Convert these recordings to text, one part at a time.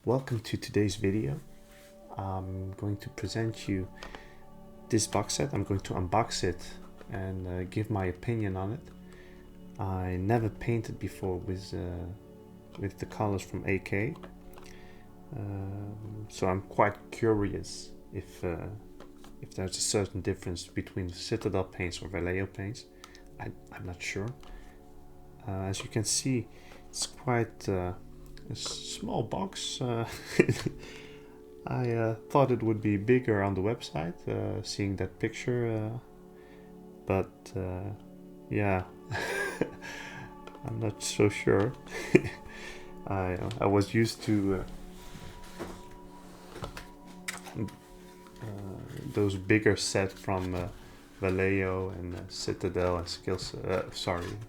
Welcome to today's video. I'm going to present you this box set. I'm going to unbox it and give my opinion on it. I never painted before with the colors from AK, so I'm quite curious if there's a certain difference between Citadel paints or Vallejo paints. I'm not sure. As you can see, it's quite a small box. I thought it would be bigger on the website, seeing that picture, but yeah, I'm not so sure. I was used to those bigger set from Vallejo and Citadel and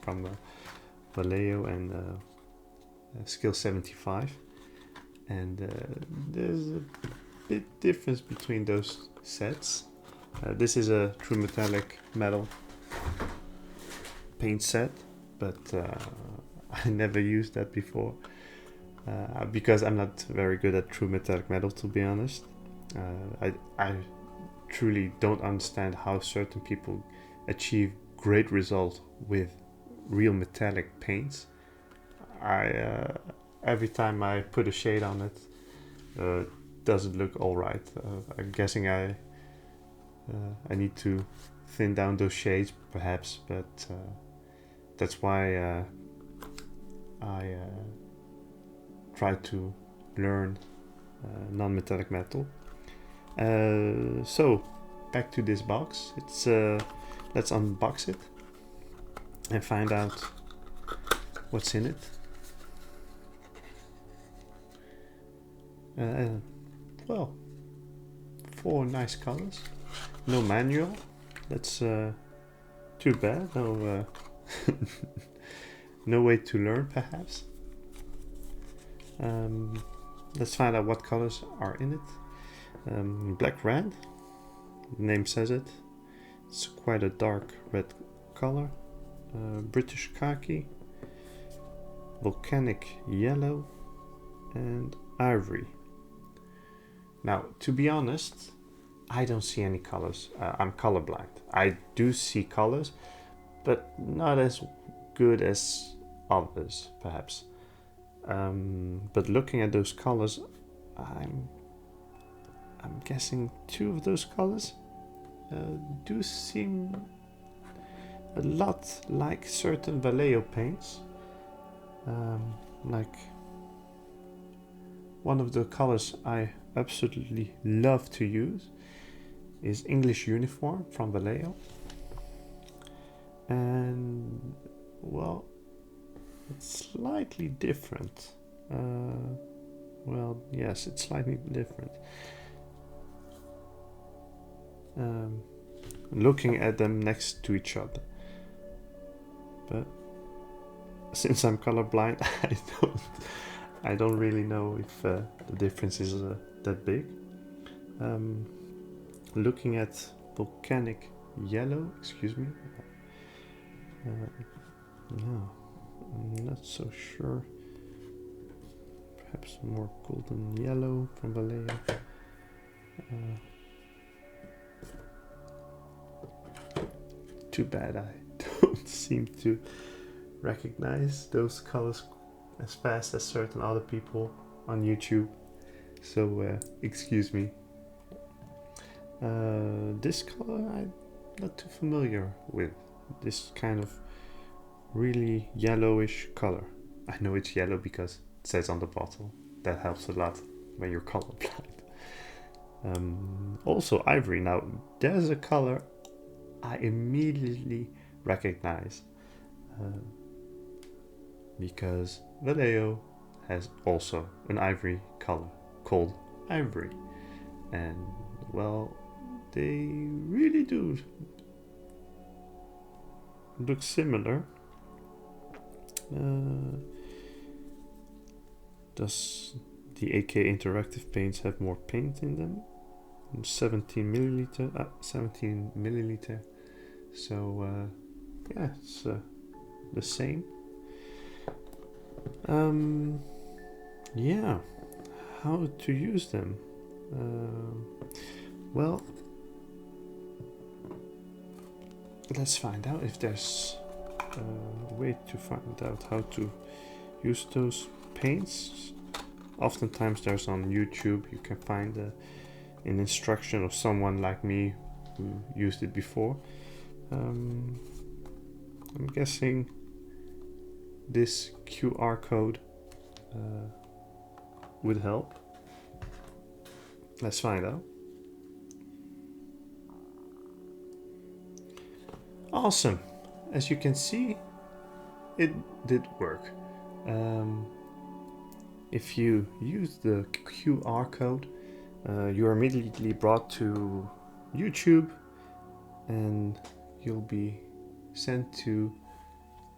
from Vallejo and Skill 75, and there's a bit difference between those sets. This is a true metallic metal paint set, but I never used that before because I'm not very good at true metallic metal, to be honest. I truly don't understand how certain people achieve great results with real metallic paints. Every time I put a shade on it, doesn't look all right. I'm guessing I need to thin down those shades perhaps, but that's why I try to learn non-metallic metal. So back to this box. Let's unbox it and find out what's in it. Well, 4 nice colors. No manual. That's too bad. No, no way to learn, perhaps. Let's find out what colors are in it. Black red. The name says it. It's quite a dark red color. British khaki. Volcanic yellow. And ivory. Now, to be honest, I don't see any colors. I'm colorblind. I do see colors, but not as good as others, perhaps. But looking at those colors, I'm guessing 2 of those colors do seem a lot like certain Vallejo paints. Like one of the colors I absolutely love to use is English Uniform from Vallejo, and well, it's slightly different. Well, yes, it's slightly different. Looking at them next to each other, but since I'm colorblind, I don't really know if the difference is that big. Looking at volcanic yellow, excuse me. No, I'm not so sure. Perhaps more golden yellow from Vallejo. Too bad I don't seem to recognize those colors as fast as certain other people on YouTube, so excuse me. This color I'm not too familiar with. This kind of really yellowish color. I know it's yellow because it says on the bottle. That helps a lot when you're colorblind. Also ivory. Now there's a color I immediately recognize, because Vallejo has also an ivory color called ivory, and well, they really do look similar. Does the AK interactive paints have more paint in them? 17 milliliter. So yeah, it's the same. Yeah, how to use them. Well, let's find out if there's a way to find out how to use those paints. Oftentimes there's on YouTube, you can find an instruction of someone like me who used it before. I'm guessing this QR code would help. Let's find out. Awesome. As you can see, it did work. If you use the QR code, you're immediately brought to YouTube and you'll be sent to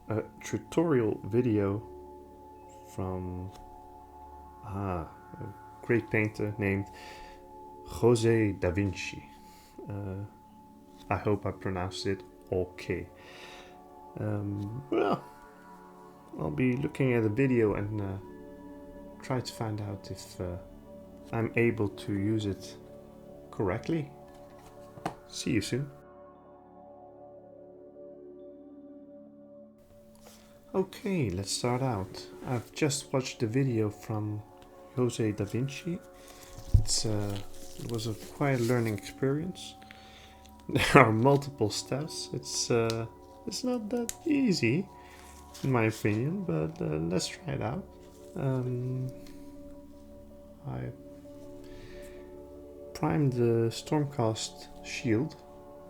a tutorial video from a great painter named Jose da Vinci. I hope I pronounced it okay. Well, I'll be looking at the video and try to find out if I'm able to use it correctly. See you soon. Okay, let's start out. I've just watched the video from Jose da Vinci. It was a quite learning experience. There are multiple steps. It's not that easy, in my opinion, but let's try it out. I primed the Stormcast shield.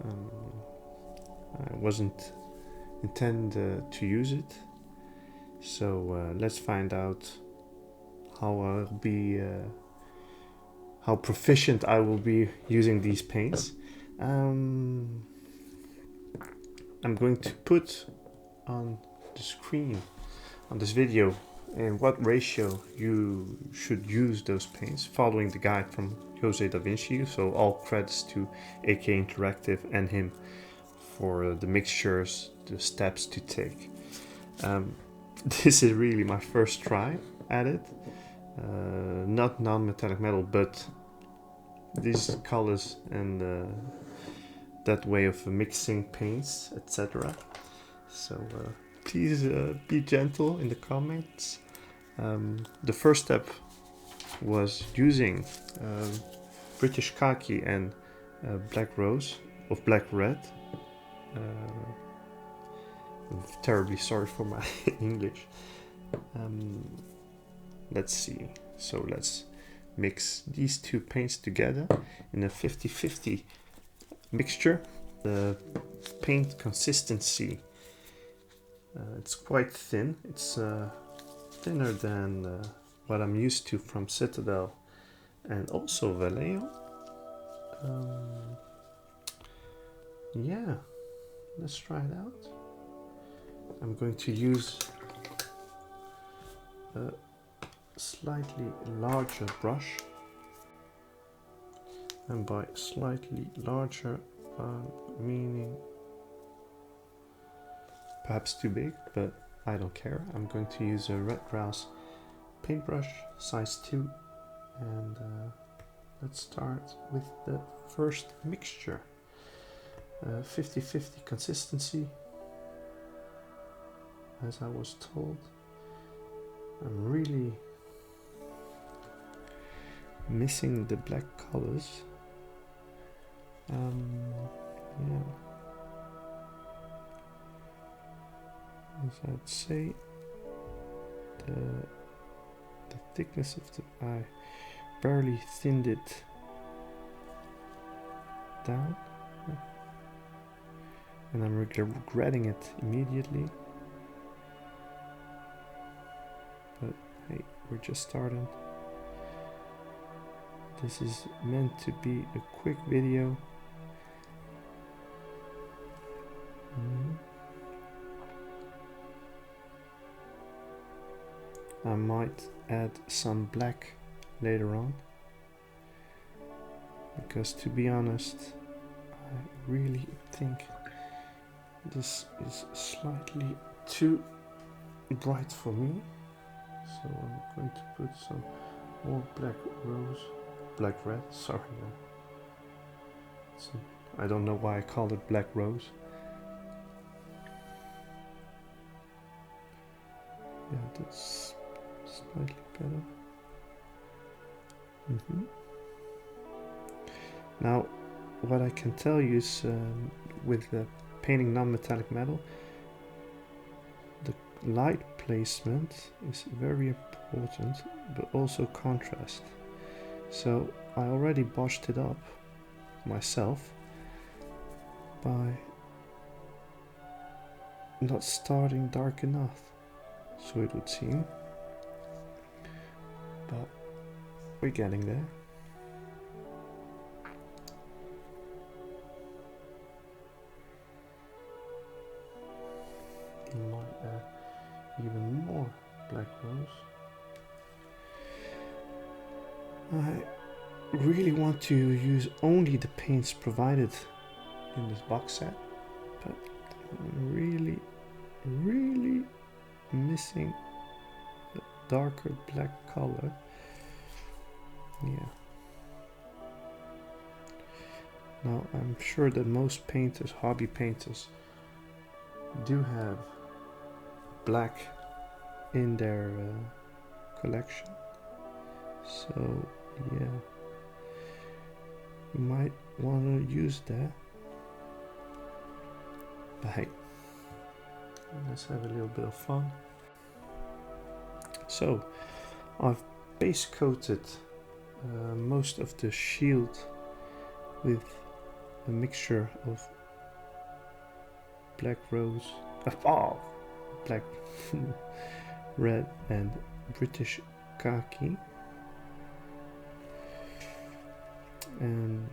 I wasn't intended to use it, so let's find out how I'll be, how proficient I will be using these paints. I'm going to put on the screen on this video in what ratio you should use those paints, following the guide from Jose da Vinci. So all credits to AK Interactive and him for the mixtures, the steps to take. This is really my first try at it. Not non-metallic metal, but these colors and that way of mixing paints, etc. So please be gentle in the comments. The first step was using British khaki and black rose of black red. I'm terribly sorry for my English. Let's see. So let's mix these two paints together in a 50-50 mixture. The paint consistency, it's quite thin. It's thinner than what I'm used to from Citadel and also Vallejo. Yeah, let's try it out. I'm going to use a slightly larger brush, and by slightly larger meaning perhaps too big, but I don't care. I'm going to use a Red Grouse paintbrush size 2, and let's start with the first mixture. 50-50 consistency, as I was told. I'm really missing the black colors. Yeah, as I'd say, the thickness of the eye barely thinned it down, and I'm regretting it immediately. But hey, we're just starting. This is meant to be a quick video. I might add some black later on, because to be honest, I really think this is slightly too bright for me. So I'm going to put some Or black rose, black red, sorry. I don't know why I called it black rose. Yeah, that's slightly better. Now, what I can tell you is with painting non-metallic metal, the light placement is very important, but also contrast. So I already botched it up myself by not starting dark enough, so it would seem, but we're getting there. Might add even more black rose. I really want to use only the paints provided in this box set, but I'm really missing the darker black color. Yeah. Now I'm sure that most painters, hobby painters, do have black in their collection, so yeah, you might want to use that. But hey, let's have a little bit of fun. So I've base coated most of the shield with a mixture of black rose, black red and British khaki, and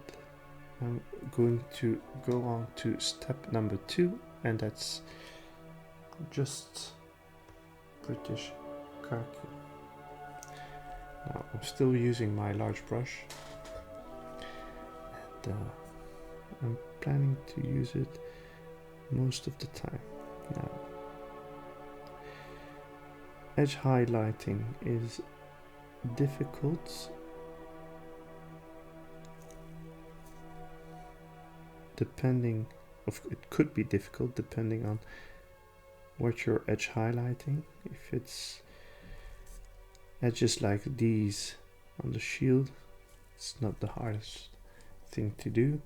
I'm going to go on to step number 2, and that's just British khaki. Now I'm still using my large brush, and I'm planning to use it most of the time. Now, edge highlighting is difficult depending of, it could be difficult depending on what you're edge highlighting. If it's edges like these on the shield, it's not the hardest thing to do.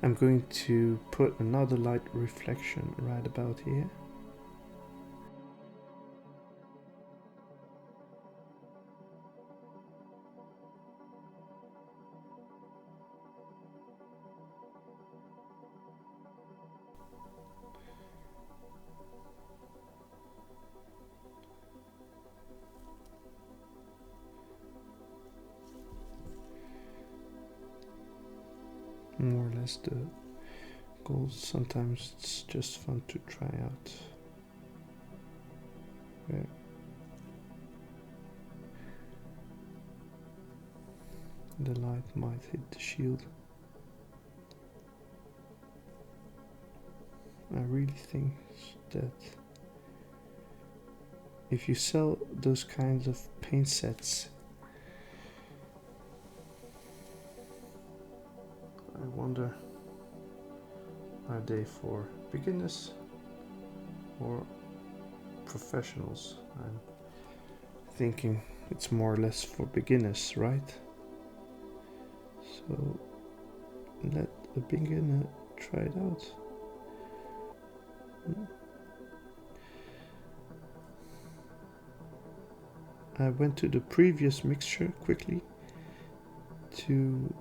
I'm going to put another light reflection right about here. More or less the gold. Sometimes it's just fun to try out. Yeah. The light might hit the shield. I really think that if you sell those kinds of paint sets, I wonder, are they for beginners or professionals? I'm thinking it's more or less for beginners, right? So let a beginner try it out. I went to the previous mixture quickly to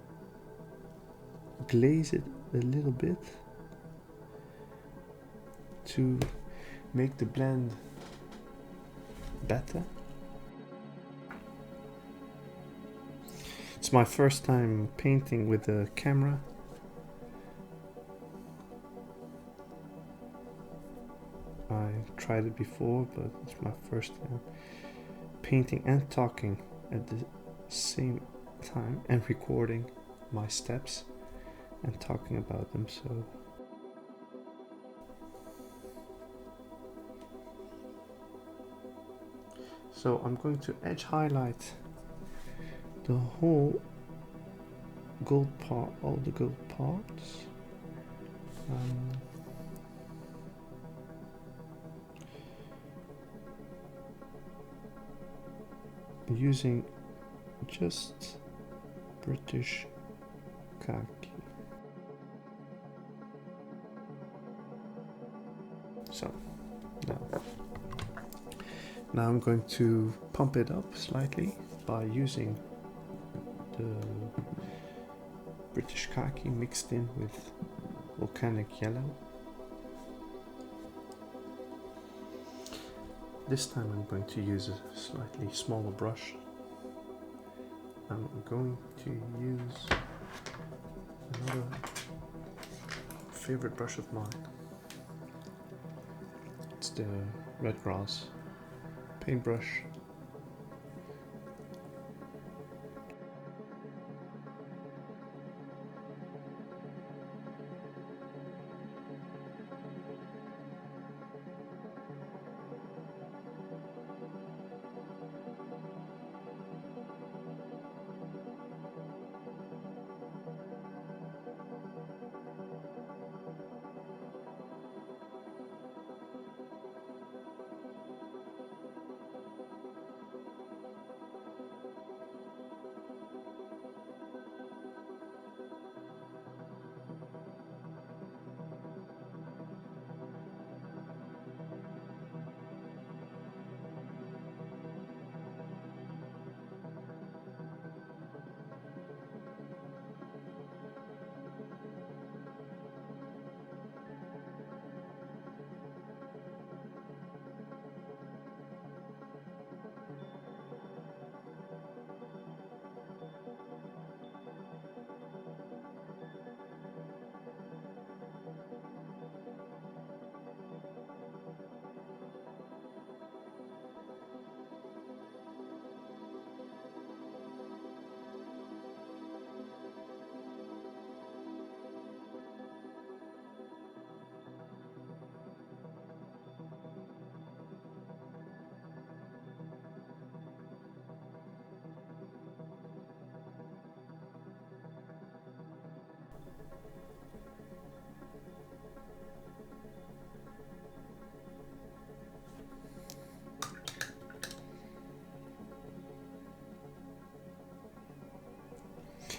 glaze it a little bit, to make the blend better. It's my first time painting with a camera. I tried it before, but it's my first time painting and talking at the same time and recording my steps and talking about them. So I'm going to edge highlight the whole gold part, all the gold parts. Using just British khaki. So now I'm going to pump it up slightly by using the British khaki mixed in with volcanic yellow. This time I'm going to use a slightly smaller brush. I'm going to use another favorite brush of mine. It's the Red Grass paintbrush.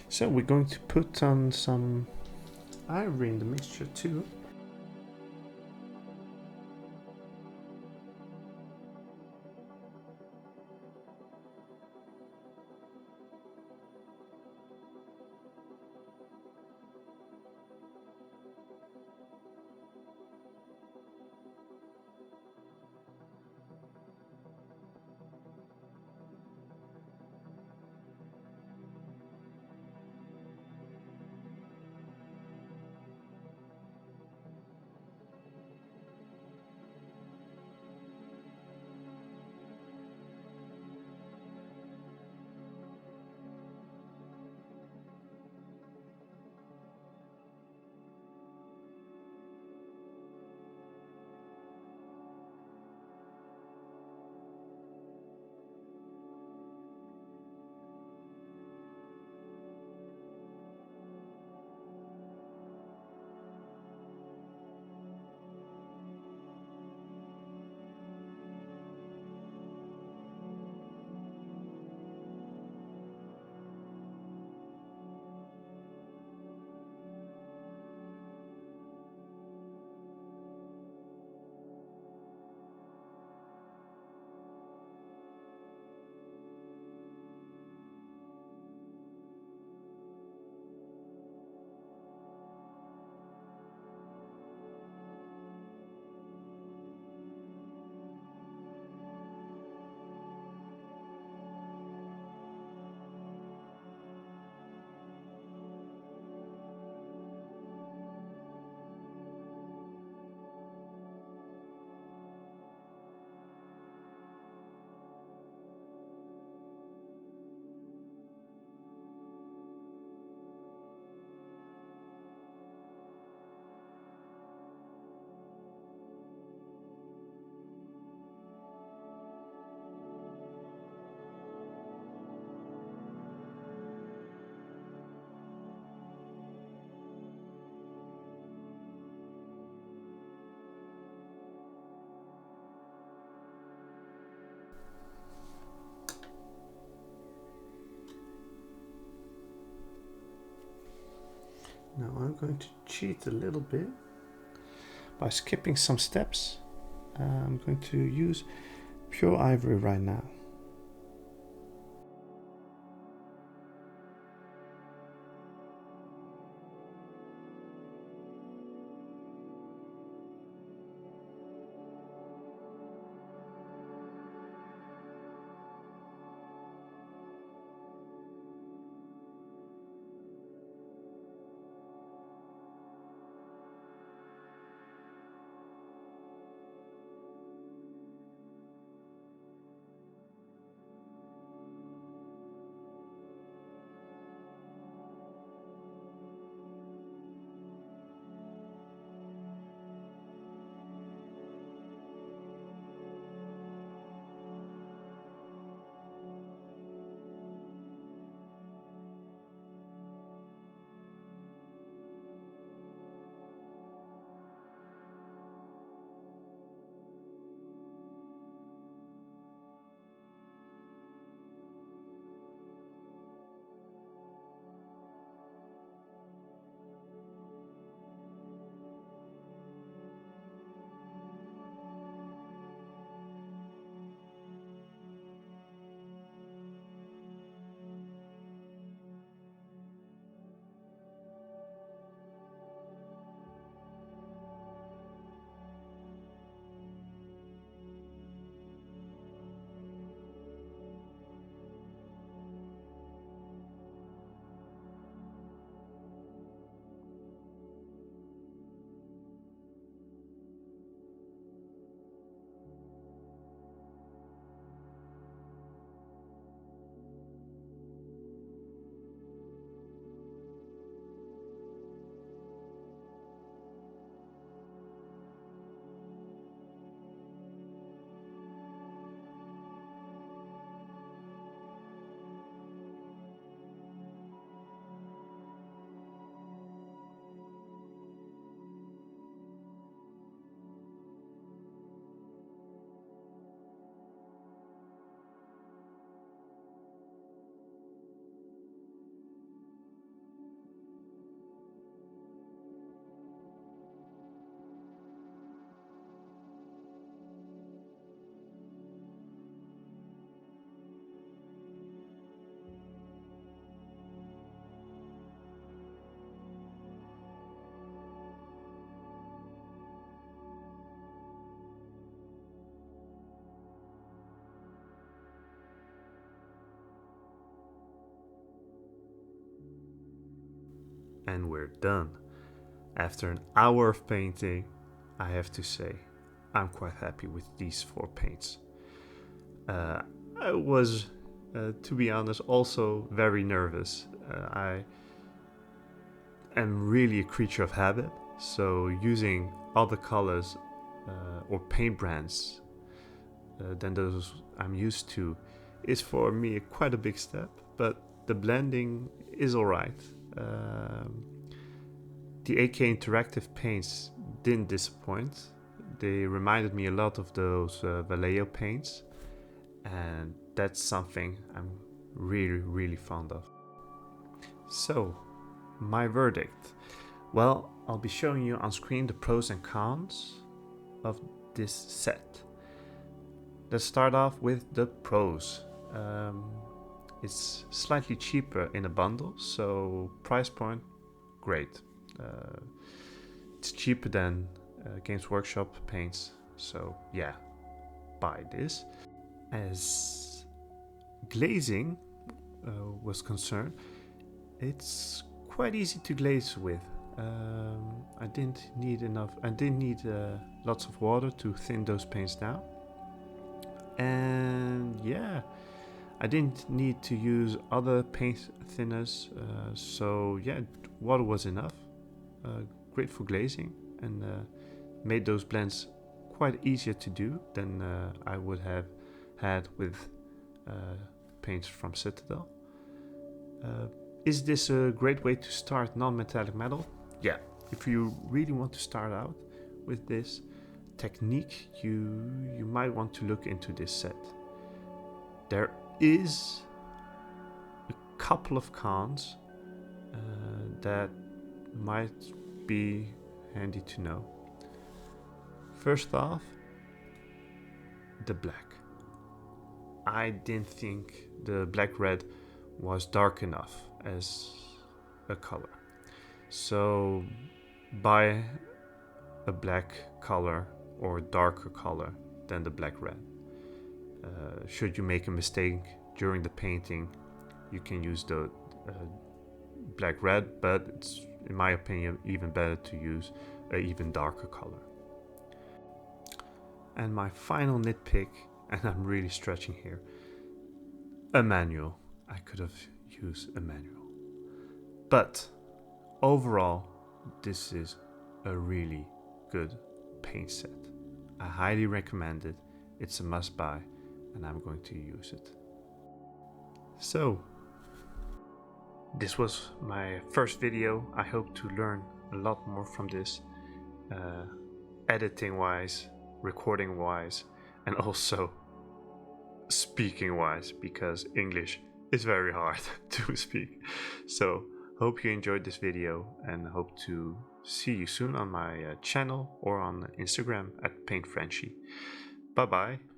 So we're going to put on some ivory in the mixture too. going to cheat a little bit by skipping some steps. I'm going to use pure ivory right now. And we're done. After an hour of painting, I have to say, I'm quite happy with these 4 paints. I was, to be honest, also very nervous. I am really a creature of habit, so using other colors or paint brands than those I'm used to is for me quite a big step, but the blending is alright. The AK Interactive paints didn't disappoint. They reminded me a lot of those Vallejo paints, and that's something I'm really fond of. So, my verdict. Well, I'll be showing you on screen the pros and cons of this set. Let's start off with the pros. It's slightly cheaper in a bundle, so price point, great. It's cheaper than Games Workshop paints, so yeah, buy this. As glazing was concerned, it's quite easy to glaze with. I didn't need lots of water to thin those paints down, and yeah, I didn't need to use other paint thinners, so yeah, water was enough. Great for glazing, and made those blends quite easier to do than I would have had with paints from Citadel. Is this a great way to start non-metallic metal? Yeah, if you really want to start out with this technique, you might want to look into this set. There is a couple of cons that might be handy to know. First off, the black. I didn't think the black red was dark enough as a color. So buy a black color or darker color than the black red. Should you make a mistake during the painting, you can use the black red, but it's, in my opinion, even better to use an even darker color. And my final nitpick, and I'm really stretching here, a manual. I could have used a manual. But overall, this is a really good paint set. I highly recommend it. It's a must buy, and I'm going to use it. So, this was my first video. I hope to learn a lot more from this, editing wise, recording wise, and also speaking wise, because English is very hard to speak. So hope you enjoyed this video, and hope to see you soon on my channel or on Instagram at PaintFrenchie. Bye bye.